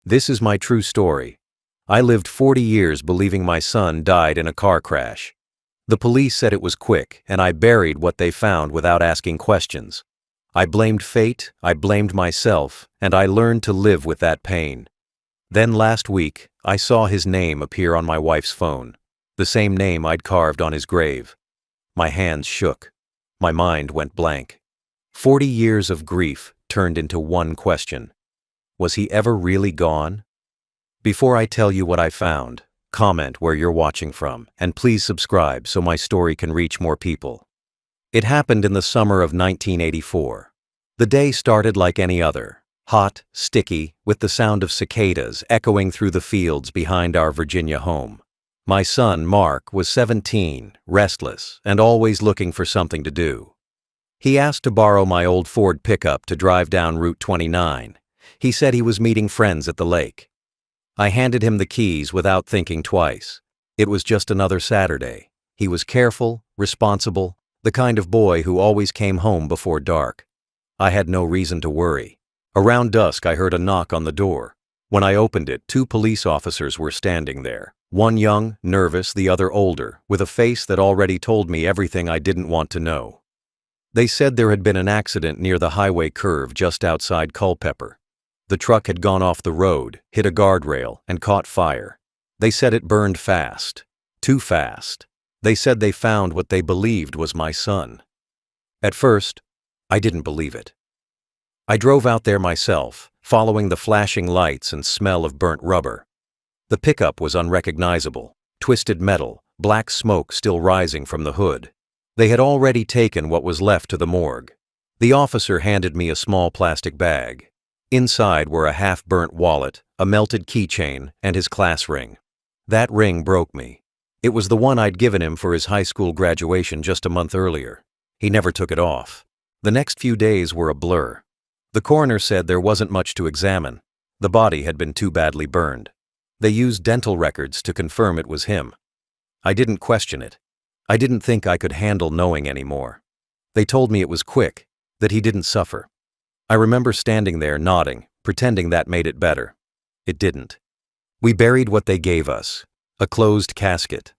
This is my true story. I lived 40 years believing my son died in a car crash. The police said it was quick, and I buried what they found without asking questions. I blamed fate, I blamed myself, and I learned to live with that pain. Then last week, I saw his name appear on my wife's phone, the same name I'd carved on his grave. My hands shook. My mind went blank. 40 years of grief turned into one question. Was he ever really gone? Before I tell you what I found, comment where you're watching from, and please subscribe so my story can reach more people. It happened in the summer of 1984. The day started like any other, hot, sticky, with the sound of cicadas echoing through the fields behind our Virginia home. My son, Mark, was 17, restless, and always looking for something to do. He asked to borrow my old Ford pickup to drive down Route 29. He said he was meeting friends at the lake. I handed him the keys without thinking twice. It was just another Saturday. He was careful, responsible, the kind of boy who always came home before dark. I had no reason to worry. Around dusk, I heard a knock on the door. When I opened it, 2 police officers were standing there. One young, nervous, the other older, with a face that already told me everything I didn't want to know. They said there had been an accident near the highway curve just outside Culpeper. The truck had gone off the road, hit a guardrail, and caught fire. They said it burned fast. Too fast. They said they found what they believed was my son. At first, I didn't believe it. I drove out there myself, following the flashing lights and smell of burnt rubber. The pickup was unrecognizable, twisted metal, black smoke still rising from the hood. They had already taken what was left to the morgue. The officer handed me a small plastic bag. Inside were a half-burnt wallet, a melted keychain, and his class ring. That ring broke me. It was the one I'd given him for his high school graduation just a month earlier. He never took it off. The next few days were a blur. The coroner said there wasn't much to examine. The body had been too badly burned. They used dental records to confirm it was him. I didn't question it. I didn't think I could handle knowing anymore. They told me it was quick, that he didn't suffer. I remember standing there nodding, pretending that made it better. It didn't. We buried what they gave us, a closed casket.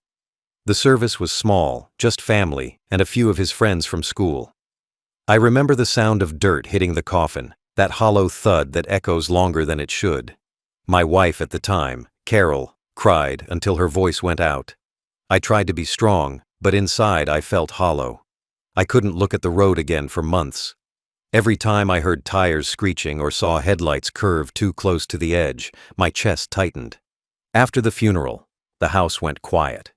The service was small, just family and a few of his friends from school. I remember the sound of dirt hitting the coffin, that hollow thud that echoes longer than it should. My wife at the time, Carol, cried until her voice went out. I tried to be strong, but inside I felt hollow. I couldn't look at the road again for months. Every time I heard tires screeching or saw headlights curve too close to the edge, my chest tightened. After the funeral, the house went quiet.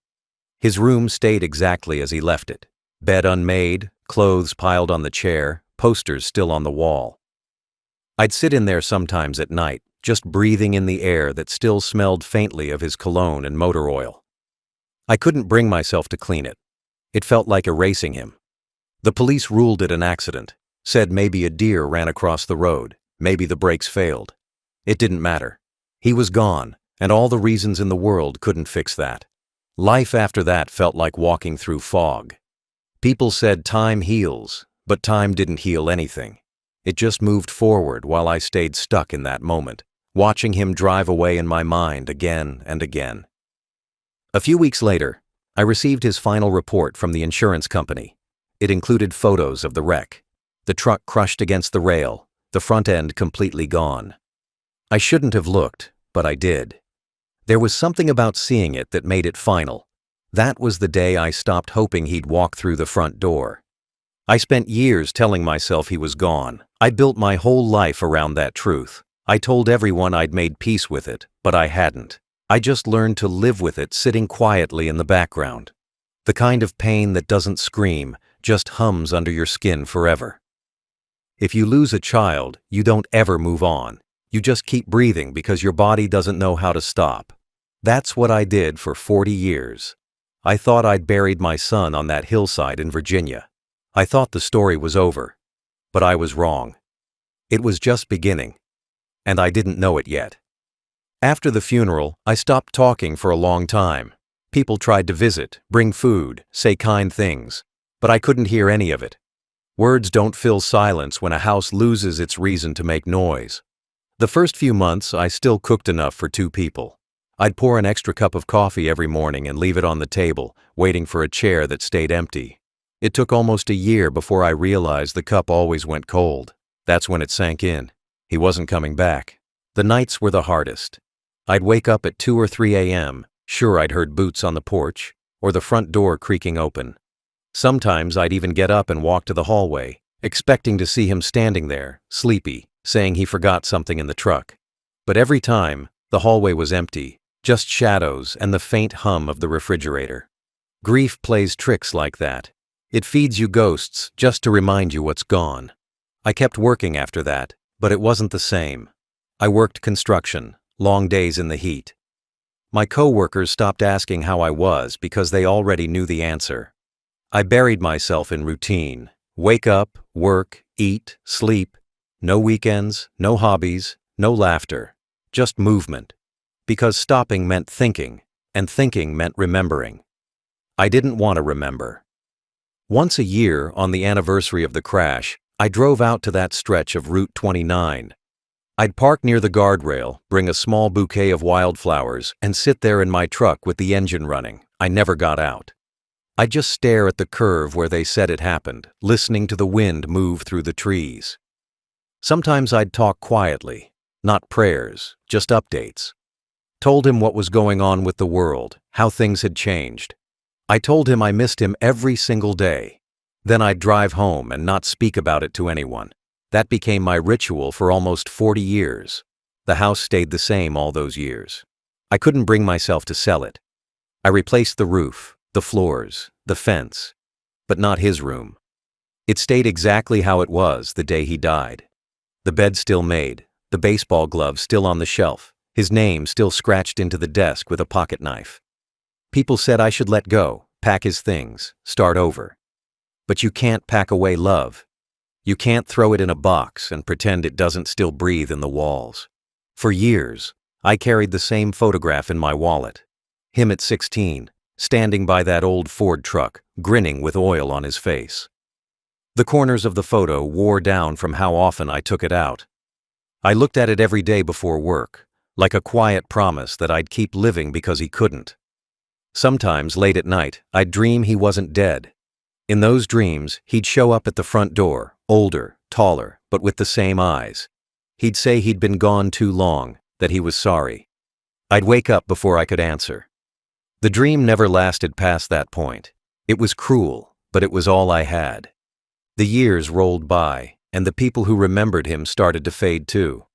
His room stayed exactly as he left it. Bed unmade, clothes piled on the chair, posters still on the wall. I'd sit in there sometimes at night, just breathing in the air that still smelled faintly of his cologne and motor oil. I couldn't bring myself to clean it. It felt like erasing him. The police ruled it an accident. Said maybe a deer ran across the road, maybe the brakes failed. It didn't matter. He was gone, and all the reasons in the world couldn't fix that. Life after that felt like walking through fog. People said time heals, but time didn't heal anything. It just moved forward while I stayed stuck in that moment, watching him drive away in my mind again and again. A few weeks later, I received his final report from the insurance company. It included photos of the wreck. The truck crushed against the rail, the front end completely gone. I shouldn't have looked, but I did. There was something about seeing it that made it final. That was the day I stopped hoping he'd walk through the front door. I spent years telling myself he was gone. I built my whole life around that truth. I told everyone I'd made peace with it, but I hadn't. I just learned to live with it sitting quietly in the background. The kind of pain that doesn't scream, just hums under your skin forever. If you lose a child, you don't ever move on. You just keep breathing because your body doesn't know how to stop. That's what I did for 40 years. I thought I'd buried my son on that hillside in Virginia. I thought the story was over. But I was wrong. It was just beginning. And I didn't know it yet. After the funeral, I stopped talking for a long time. People tried to visit, bring food, say kind things. But I couldn't hear any of it. Words don't fill silence when a house loses its reason to make noise. The first few months, I still cooked enough for 2 people. I'd pour an extra cup of coffee every morning and leave it on the table, waiting for a chair that stayed empty. It took almost a year before I realized the cup always went cold. That's when it sank in. He wasn't coming back. The nights were the hardest. I'd wake up at 2 or 3 a.m., sure I'd heard boots on the porch, or the front door creaking open. Sometimes I'd even get up and walk to the hallway, expecting to see him standing there, sleepy, saying he forgot something in the truck. But every time, the hallway was empty, just shadows and the faint hum of the refrigerator. Grief plays tricks like that. It feeds you ghosts just to remind you what's gone. I kept working after that, but it wasn't the same. I worked construction, long days in the heat. My coworkers stopped asking how I was because they already knew the answer. I buried myself in routine. Wake up, work, eat, sleep. No weekends, no hobbies, no laughter. Just movement. Because stopping meant thinking, and thinking meant remembering. I didn't want to remember. Once a year, on the anniversary of the crash, I drove out to that stretch of Route 29. I'd park near the guardrail, bring a small bouquet of wildflowers, and sit there in my truck with the engine running. I never got out. I'd just stare at the curve where they said it happened, listening to the wind move through the trees. Sometimes I'd talk quietly, not prayers, just updates. Told him what was going on with the world, how things had changed. I told him I missed him every single day. Then I'd drive home and not speak about it to anyone. That became my ritual for almost 40 years. The house stayed the same all those years. I couldn't bring myself to sell it. I replaced the roof, the floors, the fence, but not his room. It stayed exactly how it was the day he died. The bed still made, the baseball glove still on the shelf, his name still scratched into the desk with a pocket knife. People said I should let go, pack his things, start over. But you can't pack away love. You can't throw it in a box and pretend it doesn't still breathe in the walls. For years, I carried the same photograph in my wallet. Him at 16, standing by that old Ford truck, grinning with oil on his face. The corners of the photo wore down from how often I took it out. I looked at it every day before work, like a quiet promise that I'd keep living because he couldn't. Sometimes, late at night, I'd dream he wasn't dead. In those dreams, he'd show up at the front door, older, taller, but with the same eyes. He'd say he'd been gone too long, that he was sorry. I'd wake up before I could answer. The dream never lasted past that point. It was cruel, but it was all I had. The years rolled by, and the people who remembered him started to fade too.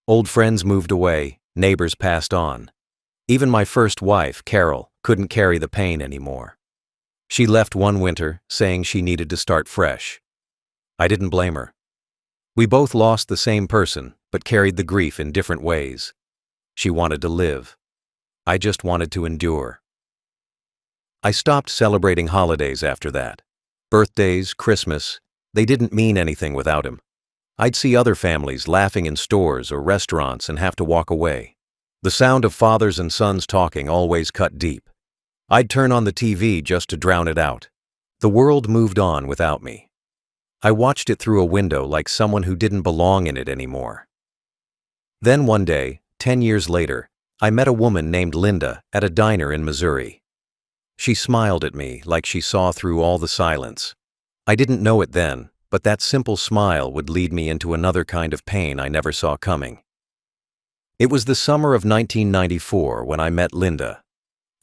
Old friends moved away, neighbors passed on. Even my first wife, Carol, couldn't carry the pain anymore. She left one winter, saying she needed to start fresh. I didn't blame her. We both lost the same person, but carried the grief in different ways. She wanted to live. I just wanted to endure. I stopped celebrating holidays after that. Birthdays, Christmas, they didn't mean anything without him. I'd see other families laughing in stores or restaurants and have to walk away. The sound of fathers and sons talking always cut deep. I'd turn on the TV just to drown it out. The world moved on without me. I watched it through a window like someone who didn't belong in it anymore. Then one day, 10 years later, I met a woman named Linda at a diner in Missouri. She smiled at me like she saw through all the silence. I didn't know it then, but that simple smile would lead me into another kind of pain I never saw coming. It was the summer of 1994 when I met Linda.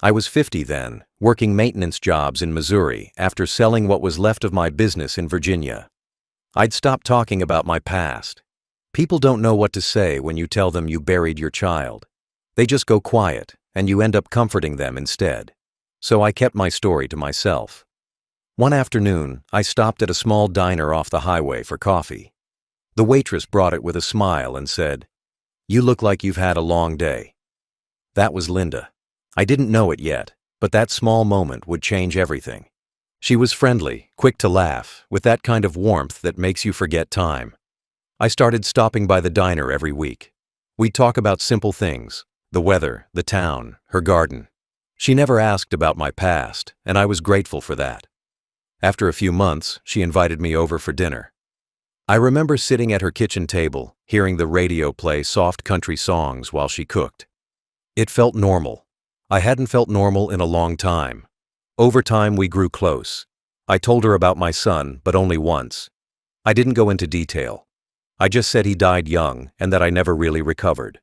I was 50 then, working maintenance jobs in Missouri after selling what was left of my business in Virginia. I'd stopped talking about my past. People don't know what to say when you tell them you buried your child. They just go quiet, and you end up comforting them instead. So I kept my story to myself. One afternoon, I stopped at a small diner off the highway for coffee. The waitress brought it with a smile and said, "You look like you've had a long day." That was Linda. I didn't know it yet, but that small moment would change everything. She was friendly, quick to laugh, with that kind of warmth that makes you forget time. I started stopping by the diner every week. We'd talk about simple things, the weather, the town, her garden. She never asked about my past, and I was grateful for that. After a few months, she invited me over for dinner. I remember sitting at her kitchen table, hearing the radio play soft country songs while she cooked. It felt normal. I hadn't felt normal in a long time. Over time, we grew close. I told her about my son, but only once. I didn't go into detail. I just said he died young and that I never really recovered.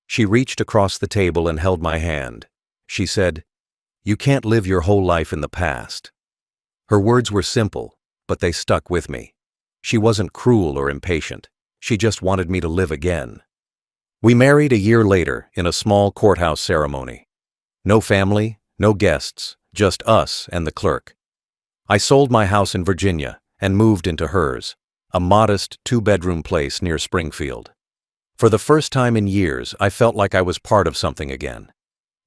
She reached across the table and held my hand. She said, "You can't live your whole life in the past." Her words were simple, but they stuck with me. She wasn't cruel or impatient. She just wanted me to live again. We married a year later in a small courthouse ceremony. No family, no guests, just us and the clerk. I sold my house in Virginia and moved into hers, a modest 2-bedroom place near Springfield. For the first time in years, I felt like I was part of something again.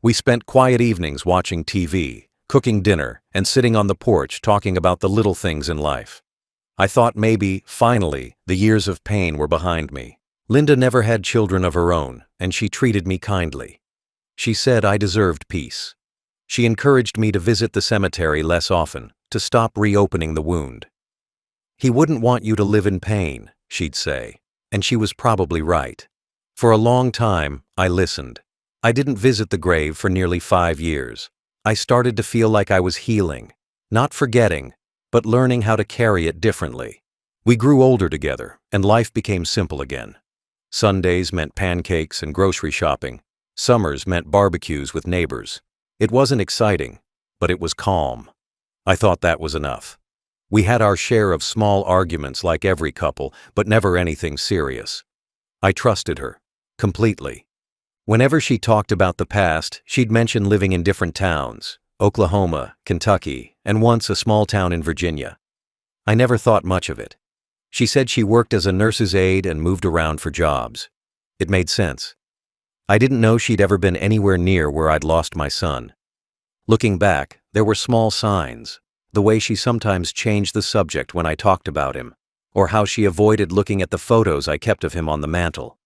We spent quiet evenings watching TV, cooking dinner, and sitting on the porch talking about the little things in life. I thought maybe, finally, the years of pain were behind me. Linda never had children of her own, and she treated me kindly. She said I deserved peace. She encouraged me to visit the cemetery less often, to stop reopening the wound. "He wouldn't want you to live in pain," she'd say, and she was probably right. For a long time, I listened. I didn't visit the grave for nearly 5 years. I started to feel like I was healing, not forgetting, but learning how to carry it differently. We grew older together, and life became simple again. Sundays meant pancakes and grocery shopping. Summers meant barbecues with neighbors. It wasn't exciting, but it was calm. I thought that was enough. We had our share of small arguments like every couple, but never anything serious. I trusted her, completely. Whenever she talked about the past, she'd mention living in different towns, Oklahoma, Kentucky, and once a small town in Virginia. I never thought much of it. She said she worked as a nurse's aide and moved around for jobs. It made sense. I didn't know she'd ever been anywhere near where I'd lost my son. Looking back, there were small signs, the way she sometimes changed the subject when I talked about him, or how she avoided looking at the photos I kept of him on the mantel.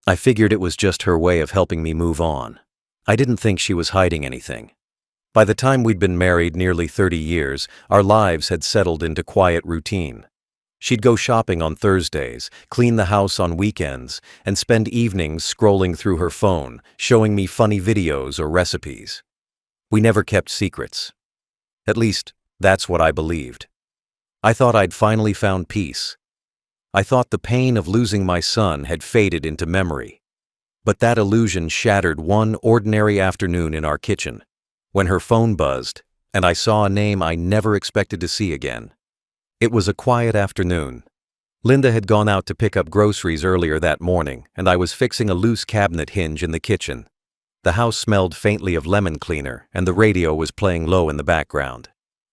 I figured it was just her way of helping me move on. I didn't think she was hiding anything. By the time we'd been married nearly 30 years, our lives had settled into quiet routine. She'd go shopping on Thursdays, clean the house on weekends, and spend evenings scrolling through her phone, showing me funny videos or recipes. We never kept secrets. At least, that's what I believed. I thought I'd finally found peace. I thought the pain of losing my son had faded into memory. But that illusion shattered one ordinary afternoon in our kitchen, when her phone buzzed, and I saw a name I never expected to see again. It was a quiet afternoon. Linda had gone out to pick up groceries earlier that morning, and I was fixing a loose cabinet hinge in the kitchen. The house smelled faintly of lemon cleaner, and the radio was playing low in the background.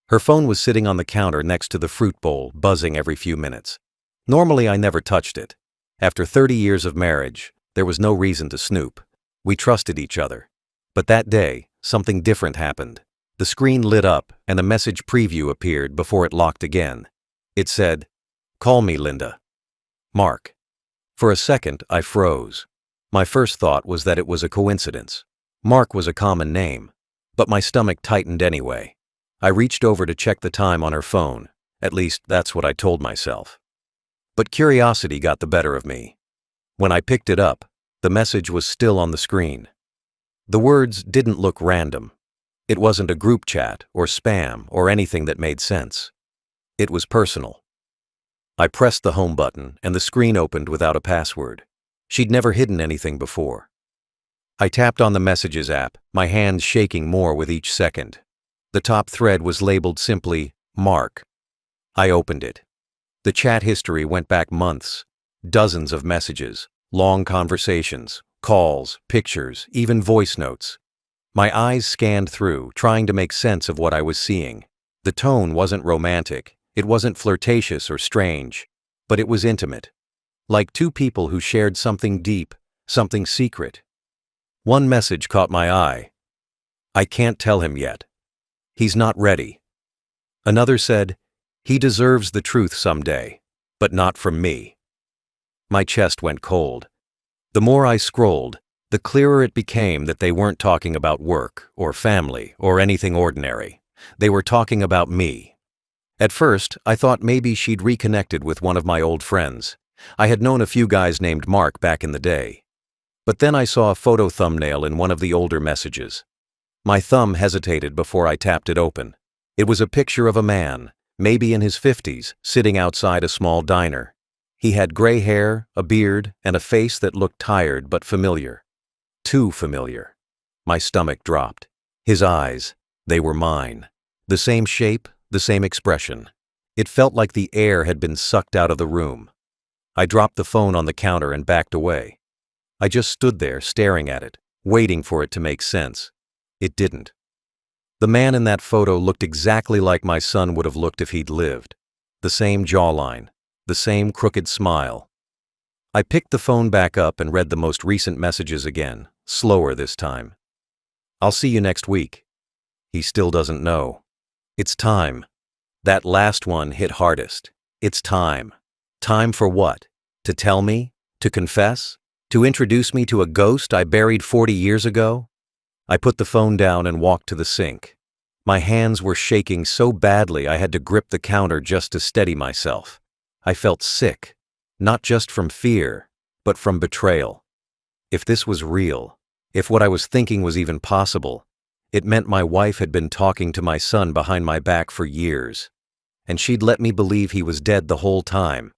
Her phone was sitting on the counter next to the fruit bowl, buzzing every few minutes. Normally, I never touched it. After 30 years of marriage, there was no reason to snoop. We trusted each other. But that day, something different happened. The screen lit up, and a message preview appeared before it locked again. It said, "Call me, Linda. Mark." For a second, I froze. My first thought was that it was a coincidence. Mark was a common name, but my stomach tightened anyway. I reached over to check the time on her phone. At least, that's what I told myself. But curiosity got the better of me. When I picked it up, the message was still on the screen. The words didn't look random. It wasn't a group chat or spam or anything that made sense. It was personal. I pressed the home button and the screen opened without a password. She'd never hidden anything before. I tapped on the Messages app, my hands shaking more with each second. The top thread was labeled simply, Mark. I opened it. The chat history went back months. Dozens of messages, long conversations, calls, pictures, even voice notes. My eyes scanned through, trying to make sense of what I was seeing. The tone wasn't romantic, it wasn't flirtatious or strange, but it was intimate. Like two people who shared something deep, something secret. One message caught my eye. "I can't tell him yet. He's not ready." Another said, "He deserves the truth someday, but not from me." My chest went cold. The more I scrolled, the clearer it became that they weren't talking about work or family or anything ordinary. They were talking about me. At first, I thought maybe she'd reconnected with one of my old friends. I had known a few guys named Mark back in the day. But then I saw a photo thumbnail in one of the older messages. My thumb hesitated before I tapped it open. It was a picture of a man, maybe in his 50s, sitting outside a small diner. He had gray hair, a beard, and a face that looked tired but familiar. Too familiar. My stomach dropped. His eyes, they were mine. The same shape, the same expression. It felt like the air had been sucked out of the room. I dropped the phone on the counter and backed away. I just stood there staring at it, waiting for it to make sense. It didn't. The man in that photo looked exactly like my son would have looked if he'd lived. The same jawline, the same crooked smile. I picked the phone back up and read the most recent messages again, slower this time. "I'll see you next week." He still doesn't know. It's time. That last one hit hardest. It's time. Time for what? To tell me? To confess? To introduce me to a ghost I buried 40 years ago? I put the phone down and walked to the sink. My hands were shaking so badly I had to grip the counter just to steady myself. I felt sick, not just from fear, but from betrayal. If this was real, if what I was thinking was even possible, it meant my wife had been talking to my son behind my back for years, and she'd let me believe he was dead the whole time.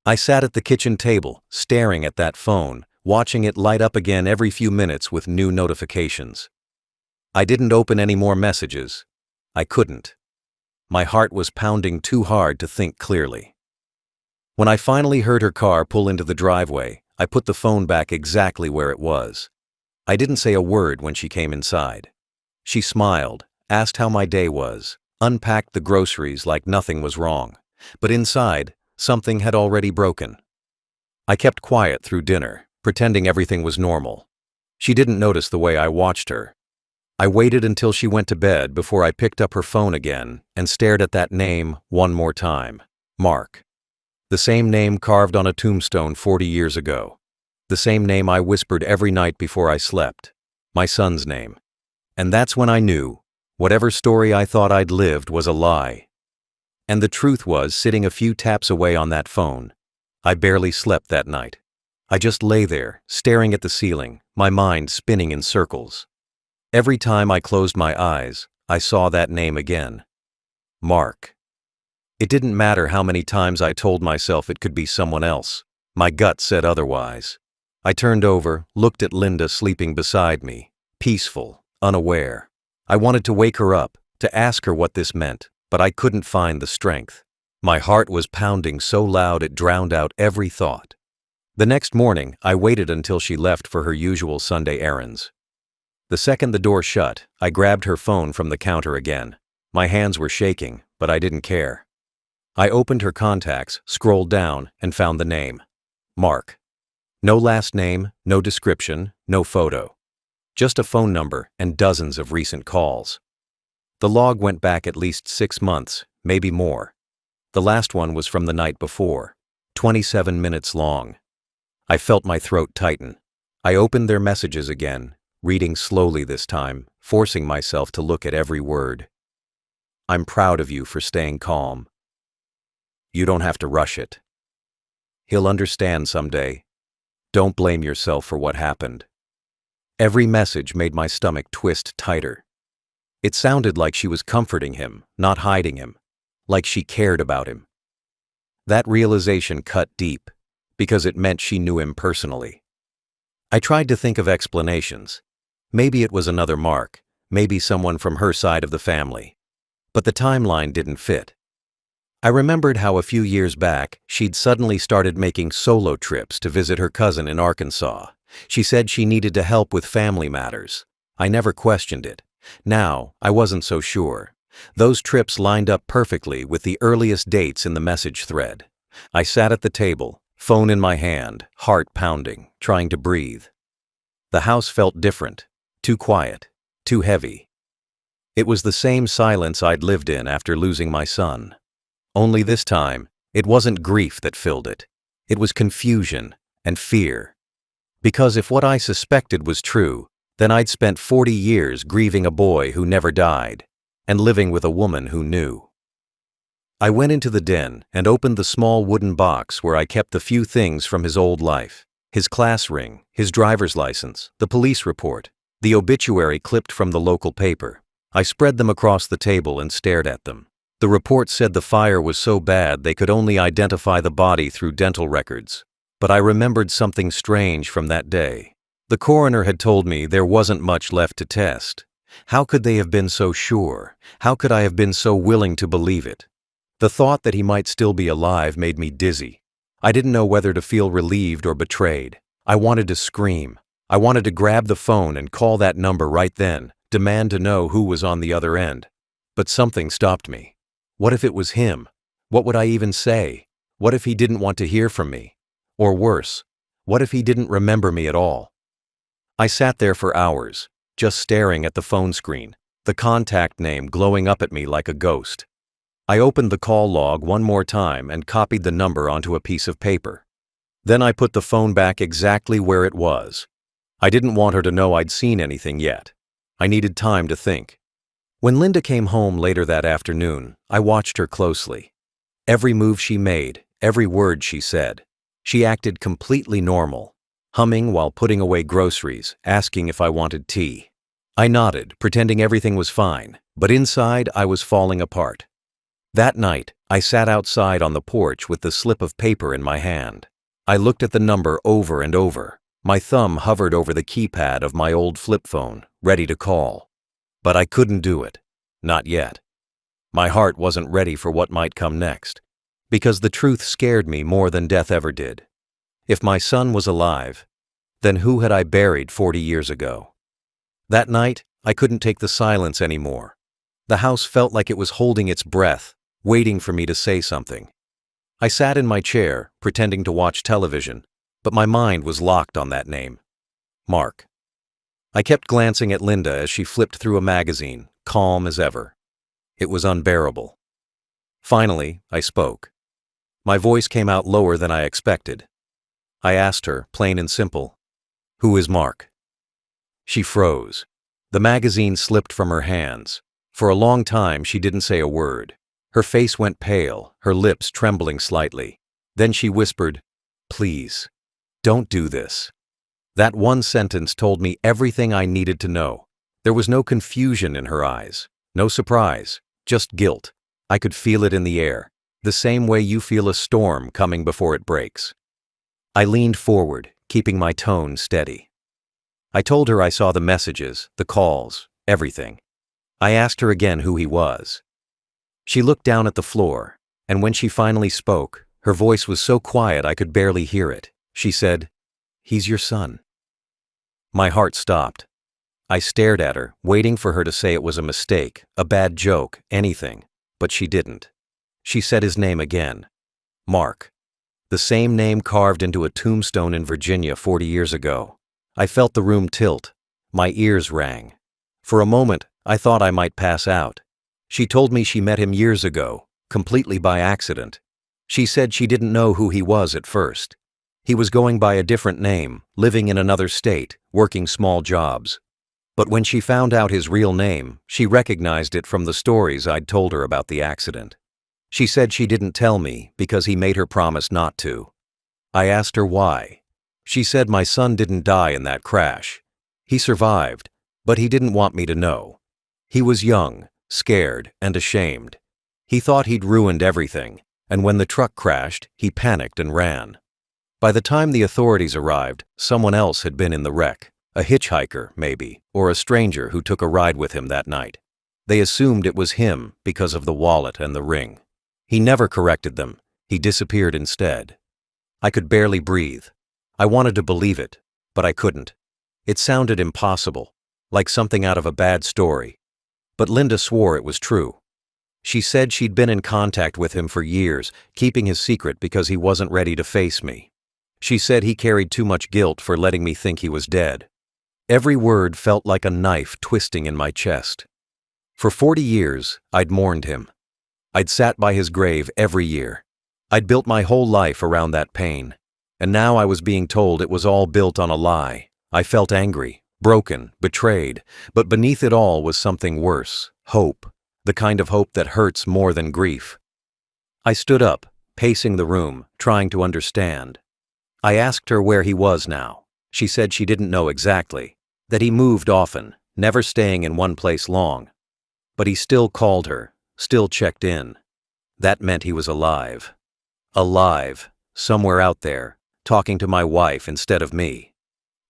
I sat at the kitchen table, staring at that phone, watching it light up again every few minutes with new notifications. I didn't open any more messages. I couldn't. My heart was pounding too hard to think clearly. When I finally heard her car pull into the driveway, I put the phone back exactly where it was. I didn't say a word when she came inside. She smiled, asked how my day was, unpacked the groceries like nothing was wrong. But inside, something had already broken. I kept quiet through dinner, pretending everything was normal. She didn't notice the way I watched her. I waited until she went to bed before I picked up her phone again and stared at that name one more time. Mark. The same name carved on a tombstone 40 years ago. The same name I whispered every night before I slept. My son's name. And that's when I knew, whatever story I thought I'd lived was a lie. And the truth was, sitting a few taps away on that phone, I barely slept that night. I just lay there, staring at the ceiling, my mind spinning in circles. Every time I closed my eyes, I saw that name again. Mark. It didn't matter how many times I told myself it could be someone else. My gut said otherwise. I turned over, looked at Linda sleeping beside me, peaceful, unaware. I wanted to wake her up, to ask her what this meant, but I couldn't find the strength. My heart was pounding so loud it drowned out every thought. The next morning, I waited until she left for her usual Sunday errands. The second the door shut, I grabbed her phone from the counter again. My hands were shaking, but I didn't care. I opened her contacts, scrolled down, and found the name. Mark. No last name, no description, no photo. Just a phone number and dozens of recent calls. The log went back at least 6 months, maybe more. The last one was from the night before, 27 minutes long. I felt my throat tighten. I opened their messages again, reading slowly this time, forcing myself to look at every word. "I'm proud of you for staying calm. You don't have to rush it. He'll understand someday. Don't blame yourself for what happened." Every message made my stomach twist tighter. It sounded like she was comforting him, not hiding him, like she cared about him. That realization cut deep, because it meant she knew him personally. I tried to think of explanations. Maybe it was another Mark, maybe someone from her side of the family. But the timeline didn't fit. I remembered how a few years back, she'd suddenly started making solo trips to visit her cousin in Arkansas. She said she needed to help with family matters. I never questioned it. Now, I wasn't so sure. Those trips lined up perfectly with the earliest dates in the message thread. I sat at the table, phone in my hand, heart pounding, trying to breathe. The house felt different, too quiet, too heavy. It was the same silence I'd lived in after losing my son. Only this time, it wasn't grief that filled it. It was confusion and fear. Because if what I suspected was true, then I'd spent 40 years grieving a boy who never died, and living with a woman who knew. I went into the den and opened the small wooden box where I kept the few things from his old life: his class ring, his driver's license, the police report, the obituary clipped from the local paper. I spread them across the table and stared at them. The report said the fire was so bad they could only identify the body through dental records. But I remembered something strange from that day. The coroner had told me there wasn't much left to test. How could they have been so sure? How could I have been so willing to believe it? The thought that he might still be alive made me dizzy. I didn't know whether to feel relieved or betrayed. I wanted to scream. I wanted to grab the phone and call that number right then, demand to know who was on the other end. But something stopped me. What if it was him? What would I even say? What if he didn't want to hear from me? Or worse, what if he didn't remember me at all? I sat there for hours, just staring at the phone screen, the contact name glowing up at me like a ghost. I opened the call log one more time and copied the number onto a piece of paper. Then I put the phone back exactly where it was. I didn't want her to know I'd seen anything yet. I needed time to think. When Linda came home later that afternoon, I watched her closely. Every move she made, every word she said. She acted completely normal, humming while putting away groceries, asking if I wanted tea. I nodded, pretending everything was fine, but inside I was falling apart. That night, I sat outside on the porch with the slip of paper in my hand. I looked at the number over and over. My thumb hovered over the keypad of my old flip phone, ready to call. But I couldn't do it. Not yet. My heart wasn't ready for what might come next, because the truth scared me more than death ever did. If my son was alive, then who had I buried 40 years ago? That night, I couldn't take the silence anymore. The house felt like it was holding its breath, waiting for me to say something. I sat in my chair, pretending to watch television, but my mind was locked on that name. Mark. I kept glancing at Linda as she flipped through a magazine, calm as ever. It was unbearable. Finally, I spoke. My voice came out lower than I expected. I asked her, plain and simple, "Who is Mark?" She froze. The magazine slipped from her hands. For a long time, she didn't say a word. Her face went pale, her lips trembling slightly. Then she whispered, "Please, don't do this." That one sentence told me everything I needed to know. There was no confusion in her eyes, no surprise, just guilt. I could feel it in the air, the same way you feel a storm coming before it breaks. I leaned forward, keeping my tone steady. I told her I saw the messages, the calls, everything. I asked her again who he was. She looked down at the floor, and when she finally spoke, her voice was so quiet I could barely hear it. She said, "He's your son." My heart stopped. I stared at her, waiting for her to say it was a mistake, a bad joke, anything, but she didn't. She said his name again. Mark. The same name carved into a tombstone in Virginia 40 years ago. I felt the room tilt. My ears rang. For a moment, I thought I might pass out. She told me she met him years ago, completely by accident. She said she didn't know who he was at first. He was going by a different name, living in another state, working small jobs. But when she found out his real name, she recognized it from the stories I'd told her about the accident. She said she didn't tell me because he made her promise not to. I asked her why. She said my son didn't die in that crash. He survived, but he didn't want me to know. He was young, scared, and ashamed. He thought he'd ruined everything, and when the truck crashed, he panicked and ran. By the time the authorities arrived, someone else had been in the wreck. A hitchhiker, maybe, or a stranger who took a ride with him that night. They assumed it was him because of the wallet and the ring. He never corrected them. He disappeared instead. I could barely breathe. I wanted to believe it, but I couldn't. It sounded impossible, like something out of a bad story. But Linda swore it was true. She said she'd been in contact with him for years, keeping his secret because he wasn't ready to face me. She said he carried too much guilt for letting me think he was dead. Every word felt like a knife twisting in my chest. For 40 years, I'd mourned him. I'd sat by his grave every year. I'd built my whole life around that pain. And now I was being told it was all built on a lie. I felt angry, broken, betrayed, but beneath it all was something worse, hope, the kind of hope that hurts more than grief. I stood up, pacing the room, trying to understand. I asked her where he was now. She said she didn't know exactly, that he moved often, never staying in one place long. But he still called her, still checked in. That meant he was alive. Alive, somewhere out there, talking to my wife instead of me.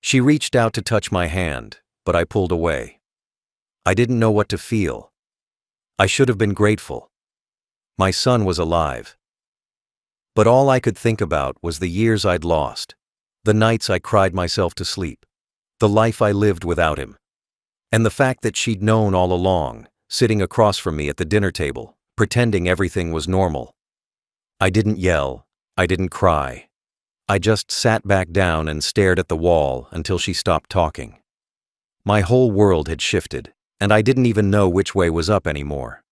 She reached out to touch my hand, but I pulled away. I didn't know what to feel. I should have been grateful. My son was alive. But all I could think about was the years I'd lost, the nights I cried myself to sleep, the life I lived without him, and the fact that she'd known all along, sitting across from me at the dinner table, pretending everything was normal. I didn't yell, I didn't cry. I just sat back down and stared at the wall until she stopped talking. My whole world had shifted, and I didn't even know which way was up anymore.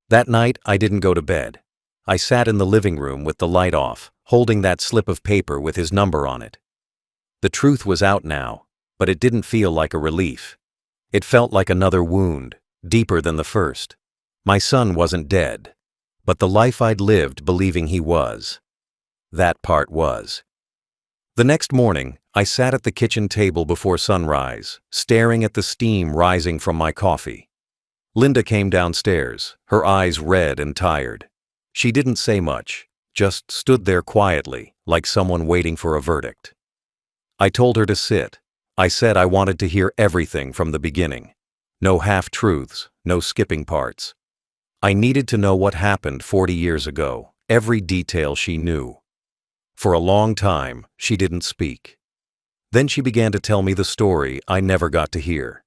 That night, I didn't go to bed. I sat in the living room with the light off, holding that slip of paper with his number on it. The truth was out now, but it didn't feel like a relief. It felt like another wound, deeper than the first. My son wasn't dead, but the life I'd lived believing he was. That part was. The next morning, I sat at the kitchen table before sunrise, staring at the steam rising from my coffee. Linda came downstairs, her eyes red and tired. She didn't say much, just stood there quietly, like someone waiting for a verdict. I told her to sit. I said I wanted to hear everything from the beginning. No half-truths, no skipping parts. I needed to know what happened 40 years ago, every detail she knew. For a long time, she didn't speak. Then she began to tell me the story I never got to hear.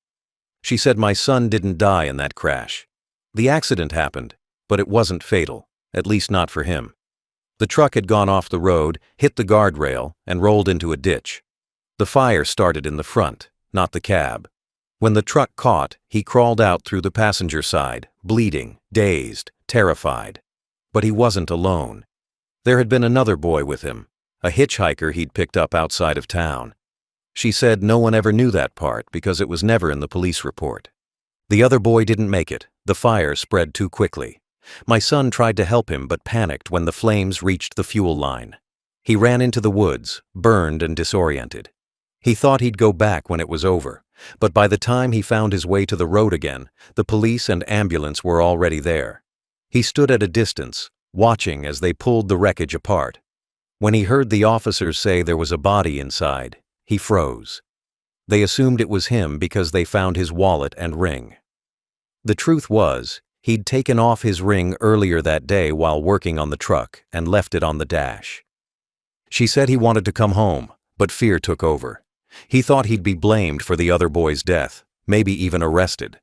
She said my son didn't die in that crash. The accident happened, but it wasn't fatal. At least not for him. The truck had gone off the road, hit the guardrail, and rolled into a ditch. The fire started in the front, not the cab. When the truck caught, he crawled out through the passenger side, bleeding, dazed, terrified. But he wasn't alone. There had been another boy with him, a hitchhiker he'd picked up outside of town. She said no one ever knew that part because it was never in the police report. The other boy didn't make it. The fire spread too quickly. My son tried to help him but panicked when the flames reached the fuel line. He ran into the woods, burned and disoriented. He thought he'd go back when it was over, but by the time he found his way to the road again, the police and ambulance were already there. He stood at a distance, watching as they pulled the wreckage apart. When he heard the officers say there was a body inside, he froze. They assumed it was him because they found his wallet and ring. The truth was, he'd taken off his ring earlier that day while working on the truck and left it on the dash. She said he wanted to come home, but fear took over. He thought he'd be blamed for the other boy's death, maybe even arrested.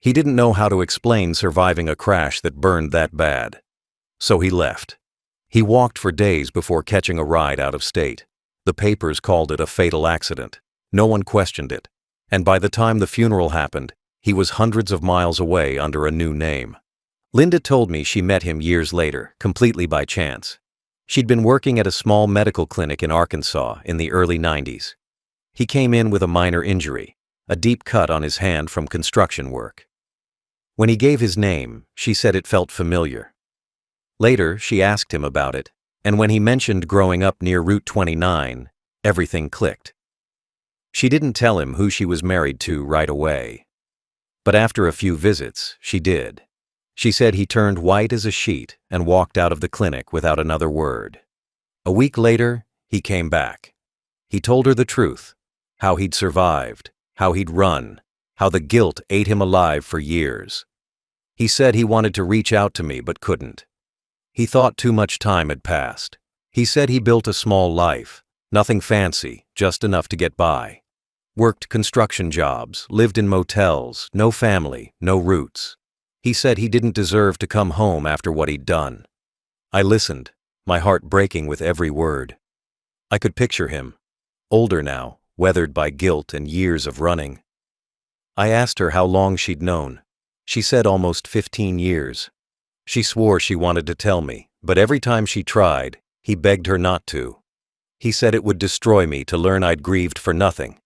He didn't know how to explain surviving a crash that burned that bad. So he left. He walked for days before catching a ride out of state. The papers called it a fatal accident. No one questioned it. And by the time the funeral happened, he was hundreds of miles away under a new name. Linda told me she met him years later, completely by chance. She'd been working at a small medical clinic in Arkansas in the early 90s. He came in with a minor injury, a deep cut on his hand from construction work. When he gave his name, she said it felt familiar. Later, she asked him about it, and when he mentioned growing up near Route 29, everything clicked. She didn't tell him who she was married to right away. But after a few visits, she did. She said he turned white as a sheet and walked out of the clinic without another word. A week later, he came back. He told her the truth, how he'd survived, how he'd run, how the guilt ate him alive for years. He said he wanted to reach out to me but couldn't. He thought too much time had passed. He said he built a small life, nothing fancy, just enough to get by. Worked construction jobs, lived in motels, no family, no roots. He said he didn't deserve to come home after what he'd done. I listened, my heart breaking with every word. I could picture him, older now, weathered by guilt and years of running. I asked her how long she'd known. She said almost 15 years. She swore she wanted to tell me, but every time she tried, he begged her not to. He said it would destroy me to learn I'd grieved for nothing.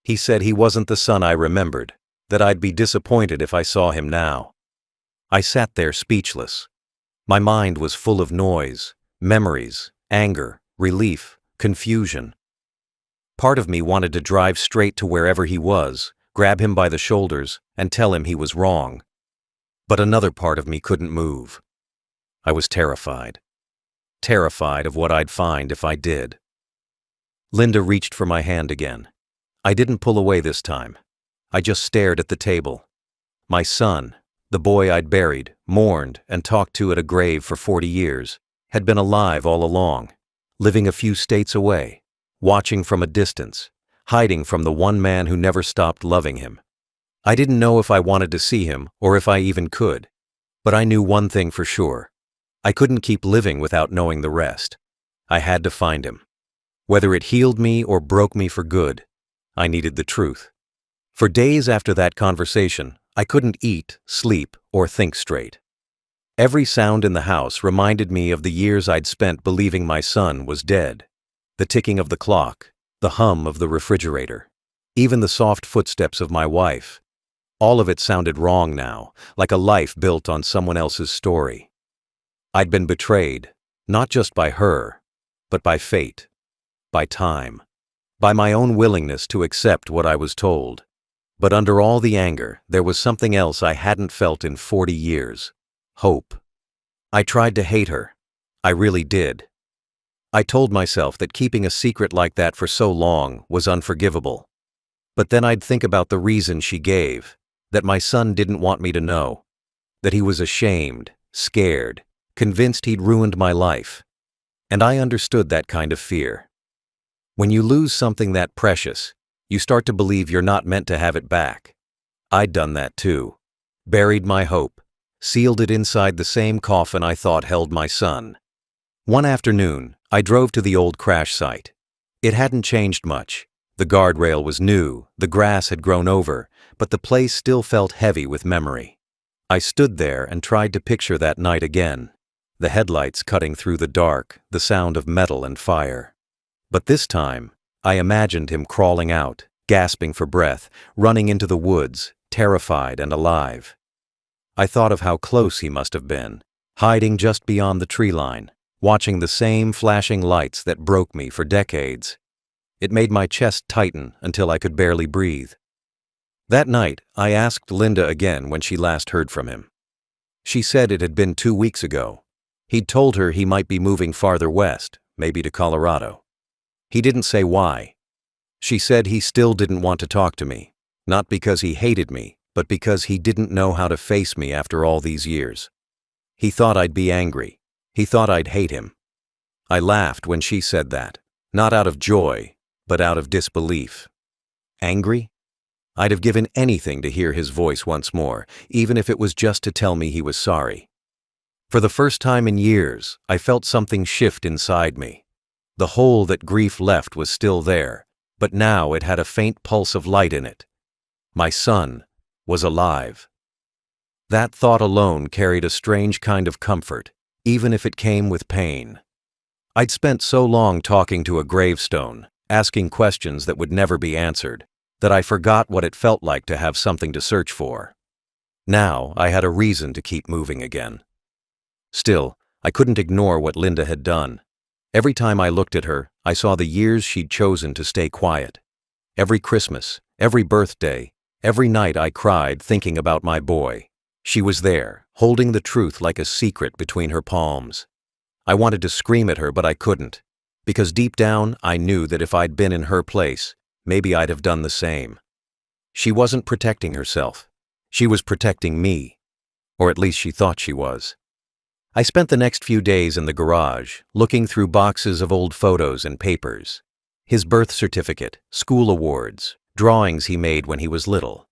He said he wasn't the son I remembered, that I'd be disappointed if I saw him now. I sat there speechless. My mind was full of noise, memories, anger, relief, confusion. Part of me wanted to drive straight to wherever he was, grab him by the shoulders, and tell him he was wrong. But another part of me couldn't move. I was terrified. Terrified of what I'd find if I did. Linda reached for my hand again. I didn't pull away this time. I just stared at the table. My son, the boy I'd buried, mourned, and talked to at a grave for 40 years, had been alive all along, living a few states away, watching from a distance, hiding from the one man who never stopped loving him. I didn't know if I wanted to see him or if I even could, but I knew one thing for sure. I couldn't keep living without knowing the rest. I had to find him. Whether it healed me or broke me for good, I needed the truth. For days after that conversation, I couldn't eat, sleep, or think straight. Every sound in the house reminded me of the years I'd spent believing my son was dead. The ticking of the clock, the hum of the refrigerator, even the soft footsteps of my wife. All of it sounded wrong now, like a life built on someone else's story. I'd been betrayed, not just by her, but by fate, by time, by my own willingness to accept what I was told. But under all the anger, there was something else I hadn't felt in 40 years. Hope. I tried to hate her. I really did. I told myself that keeping a secret like that for so long was unforgivable. But then I'd think about the reason she gave, that my son didn't want me to know, that he was ashamed, scared, convinced he'd ruined my life. And I understood that kind of fear. When you lose something that precious, you start to believe you're not meant to have it back. I'd done that too. Buried my hope, sealed it inside the same coffin I thought held my son. One afternoon, I drove to the old crash site. It hadn't changed much. The guardrail was new, the grass had grown over, but the place still felt heavy with memory. I stood there and tried to picture that night again. The headlights cutting through the dark, the sound of metal and fire. But this time, I imagined him crawling out, gasping for breath, running into the woods, terrified and alive. I thought of how close he must have been, hiding just beyond the tree line, watching the same flashing lights that broke me for decades. It made my chest tighten until I could barely breathe. That night, I asked Linda again when she last heard from him. She said it had been 2 weeks ago. He'd told her he might be moving farther west, maybe to Colorado. He didn't say why. She said he still didn't want to talk to me, not because he hated me, but because he didn't know how to face me after all these years. He thought I'd be angry. He thought I'd hate him. I laughed when she said that, not out of joy, but out of disbelief. Angry? I'd have given anything to hear his voice once more, even if it was just to tell me he was sorry. For the first time in years, I felt something shift inside me. The hole that grief left was still there, but now it had a faint pulse of light in it. My son was alive. That thought alone carried a strange kind of comfort, even if it came with pain. I'd spent so long talking to a gravestone, asking questions that would never be answered, that I forgot what it felt like to have something to search for. Now I had a reason to keep moving again. Still, I couldn't ignore what Linda had done. Every time I looked at her, I saw the years she'd chosen to stay quiet. Every Christmas, every birthday, every night I cried thinking about my boy. She was there, holding the truth like a secret between her palms. I wanted to scream at her, but I couldn't, because deep down I knew that if I'd been in her place, maybe I'd have done the same. She wasn't protecting herself. She was protecting me. Or at least she thought she was. I spent the next few days in the garage, looking through boxes of old photos and papers. His birth certificate, school awards, drawings he made when he was little.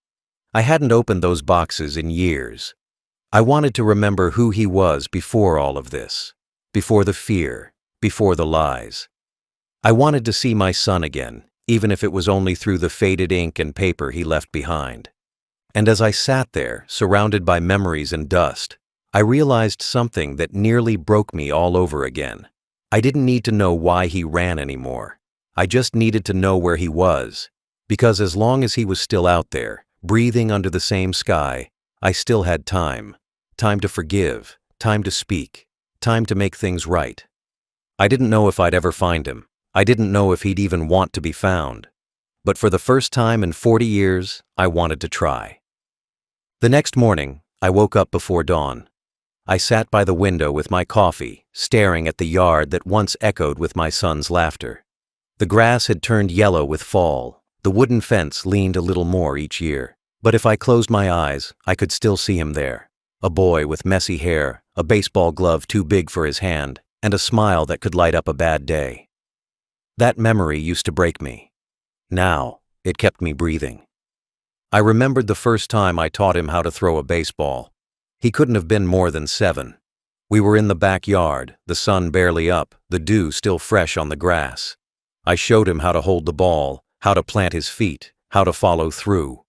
I hadn't opened those boxes in years. I wanted to remember who he was before all of this, before the fear, before the lies. I wanted to see my son again, even if it was only through the faded ink and paper he left behind. And as I sat there, surrounded by memories and dust, I realized something that nearly broke me all over again. I didn't need to know why he ran anymore. I just needed to know where he was, because as long as he was still out there, breathing under the same sky, I still had time. Time to forgive, Time to speak. Time to make things right. I didn't know if I'd ever find him. I didn't know if he'd even want to be found. But for the first time in 40 years, I wanted to try. The next morning, I woke up before dawn. I sat by the window with my coffee, staring at the yard that once echoed with my son's laughter. The grass had turned yellow with fall. The wooden fence leaned a little more each year. But if I closed my eyes, I could still see him there. A boy with messy hair, a baseball glove too big for his hand, and a smile that could light up a bad day. That memory used to break me. Now, it kept me breathing. I remembered the first time I taught him how to throw a baseball. He couldn't have been more than 7. We were in the backyard, the sun barely up, the dew still fresh on the grass. I showed him how to hold the ball, how to plant his feet, how to follow through.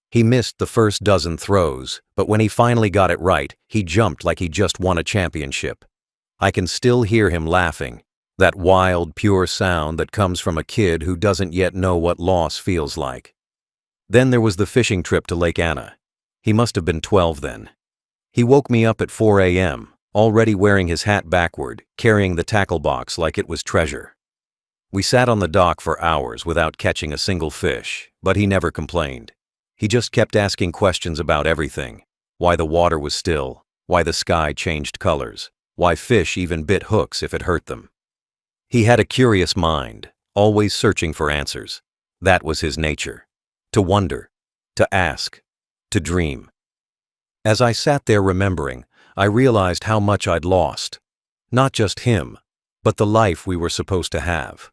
He missed the first dozen throws, but when he finally got it right, he jumped like he just won a championship. I can still hear him laughing, that wild, pure sound that comes from a kid who doesn't yet know what loss feels like. Then there was the fishing trip to Lake Anna. He must have been 12 then. He woke me up at 4 a.m., already wearing his hat backward, carrying the tackle box like it was treasure. We sat on the dock for hours without catching a single fish, but he never complained. He just kept asking questions about everything. Why the water was still, why the sky changed colors, why fish even bit hooks if it hurt them. He had a curious mind, always searching for answers. That was his nature. To wonder, to ask, to dream. As I sat there remembering, I realized how much I'd lost. Not just him, but the life we were supposed to have.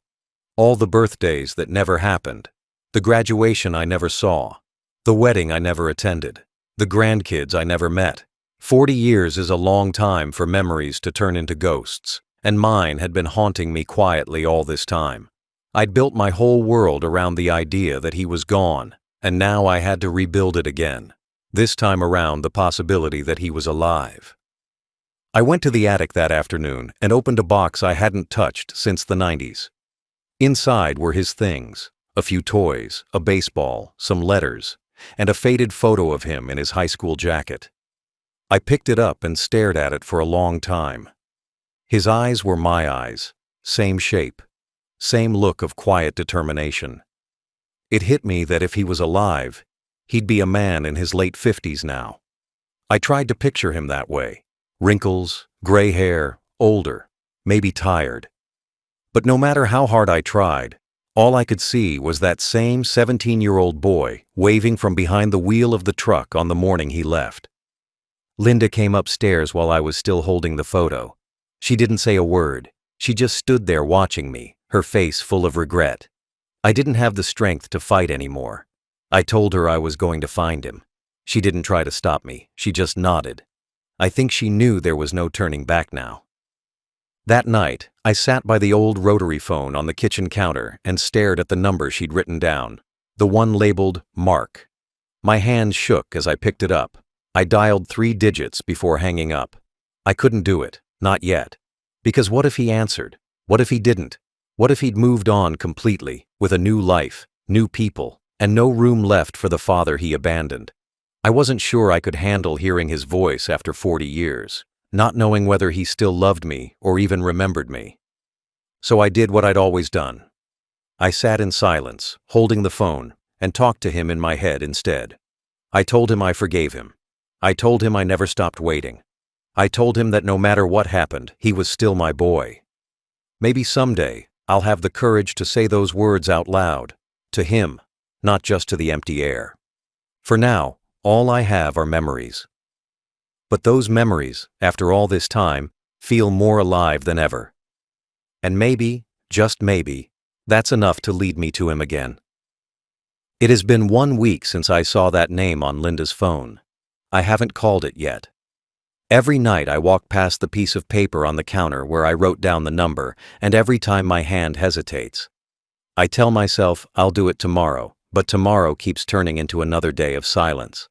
All the birthdays that never happened, the graduation I never saw, the wedding I never attended, the grandkids I never met. 40 years is a long time for memories to turn into ghosts, and mine had been haunting me quietly all this time. I'd built my whole world around the idea that he was gone, and now I had to rebuild it again. This time around, the possibility that he was alive. I went to the attic that afternoon and opened a box I hadn't touched since the 90s. Inside were his things, a few toys, a baseball, some letters, and a faded photo of him in his high school jacket. I picked it up and stared at it for a long time. His eyes were my eyes, same shape, same look of quiet determination. It hit me that if he was alive, he'd be a man in his late 50s now. I tried to picture him that way. Wrinkles, gray hair, older, maybe tired. But no matter how hard I tried, all I could see was that same 17-year-old boy waving from behind the wheel of the truck on the morning he left. Linda came upstairs while I was still holding the photo. She didn't say a word. She just stood there watching me, her face full of regret. I didn't have the strength to fight anymore. I told her I was going to find him. She didn't try to stop me. She just nodded. I think she knew there was no turning back now. That night, I sat by the old rotary phone on the kitchen counter and stared at the number she'd written down, the one labeled Mark. My hand shook as I picked it up. I dialed 3 digits before hanging up. I couldn't do it, not yet. Because what if he answered? What if he didn't? What if he'd moved on completely, with a new life, new people, and no room left for the father he abandoned? I wasn't sure I could handle hearing his voice after 40 years. Not knowing whether he still loved me or even remembered me. So I did what I'd always done. I sat in silence, holding the phone, and talked to him in my head instead. I told him I forgave him. I told him I never stopped waiting. I told him that no matter what happened, he was still my boy. Maybe someday, I'll have the courage to say those words out loud, to him, not just to the empty air. For now, all I have are memories. But those memories, after all this time, feel more alive than ever. And maybe, just maybe, that's enough to lead me to him again. It has been 1 week since I saw that name on Linda's phone. I haven't called it yet. Every night I walk past the piece of paper on the counter where I wrote down the number, and every time my hand hesitates. I tell myself I'll do it tomorrow, but tomorrow keeps turning into another day of silence.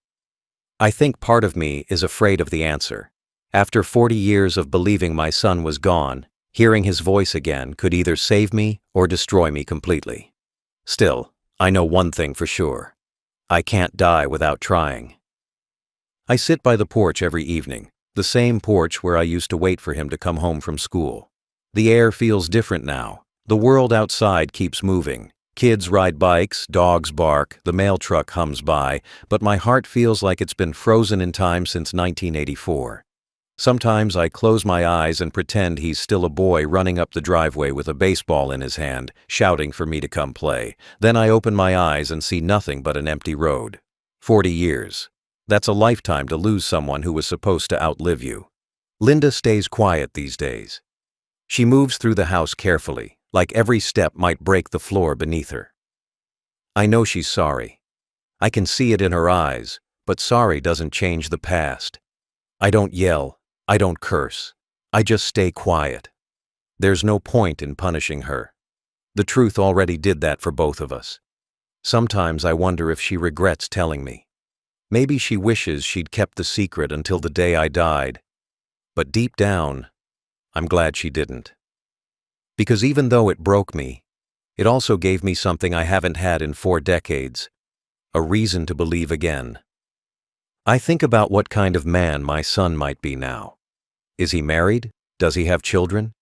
I think part of me is afraid of the answer. After 40 years of believing my son was gone, hearing his voice again could either save me or destroy me completely. Still, I know one thing for sure. I can't die without trying. I sit by the porch every evening, The same porch where I used to wait for him to come home from school. The air feels different now. The world outside keeps moving. Kids ride bikes, dogs bark, the mail truck hums by, but my heart feels like it's been frozen in time since 1984. Sometimes I close my eyes and pretend he's still a boy running up the driveway with a baseball in his hand, shouting for me to come play. Then I open my eyes and see nothing but an empty road. 40 years. That's a lifetime to lose someone who was supposed to outlive you. Linda stays quiet these days. She moves through the house carefully, like every step might break the floor beneath her. I know she's sorry. I can see it in her eyes, but sorry doesn't change the past. I don't yell. I don't curse. I just stay quiet. There's no point in punishing her. The truth already did that for both of us. Sometimes I wonder if she regrets telling me. Maybe she wishes she'd kept the secret until the day I died. But deep down, I'm glad she didn't. Because even though it broke me, it also gave me something I haven't had in 4 decades, a reason to believe again. I think about what kind of man my son might be now. Is he married? Does he have children?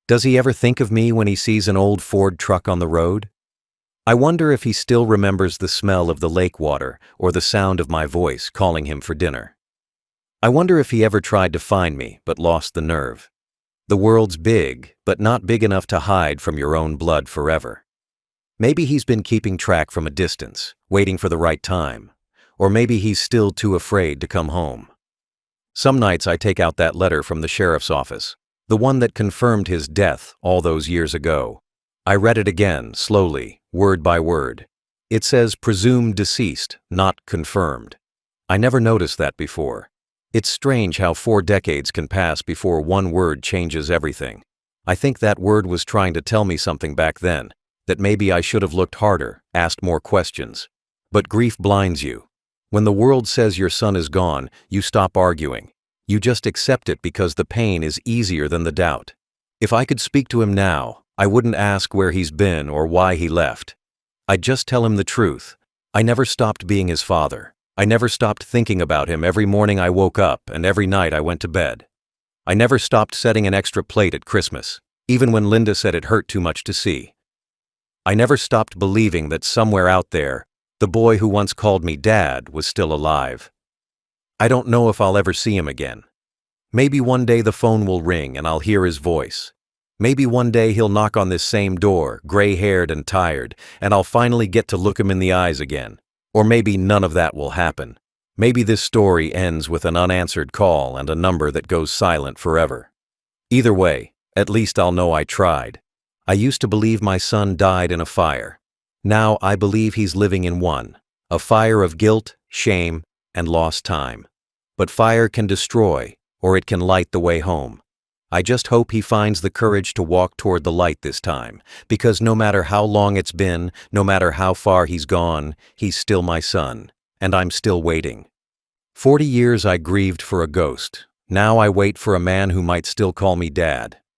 Does he ever think of me when he sees an old Ford truck on the road? I wonder if he still remembers the smell of the lake water or the sound of my voice calling him for dinner. I wonder if he ever tried to find me but lost the nerve. The world's big, but not big enough to hide from your own blood forever. Maybe he's been keeping track from a distance, waiting for the right time. Or maybe he's still too afraid to come home. Some nights I take out that letter from the sheriff's office, the one that confirmed his death all those years ago. I read it again, slowly, word by word. It says presumed deceased, not confirmed. I never noticed that before. It's strange how 4 decades can pass before one word changes everything. I think that word was trying to tell me something back then, that maybe I should have looked harder, asked more questions. But grief blinds you. When the world says your son is gone, you stop arguing. You just accept it because the pain is easier than the doubt. If I could speak to him now, I wouldn't ask where he's been or why he left. I'd just tell him the truth. I never stopped being his father. I never stopped thinking about him every morning I woke up and every night I went to bed. I never stopped setting an extra plate at Christmas, even when Linda said it hurt too much to see. I never stopped believing that somewhere out there, the boy who once called me Dad was still alive. I don't know if I'll ever see him again. Maybe one day the phone will ring and I'll hear his voice. Maybe one day he'll knock on this same door, gray-haired and tired, and I'll finally get to look him in the eyes again. Or maybe none of that will happen. Maybe this story ends with an unanswered call and a number that goes silent forever. Either way, at least I'll know I tried. I used to believe my son died in a fire. Now I believe he's living in one, a fire of guilt, shame, and lost time. But fire can destroy, or it can light the way home. I just hope he finds the courage to walk toward the light this time, because no matter how long it's been, no matter how far he's gone, he's still my son, and I'm still waiting. 40 years I grieved for a ghost. Now I wait for a man who might still call me Dad.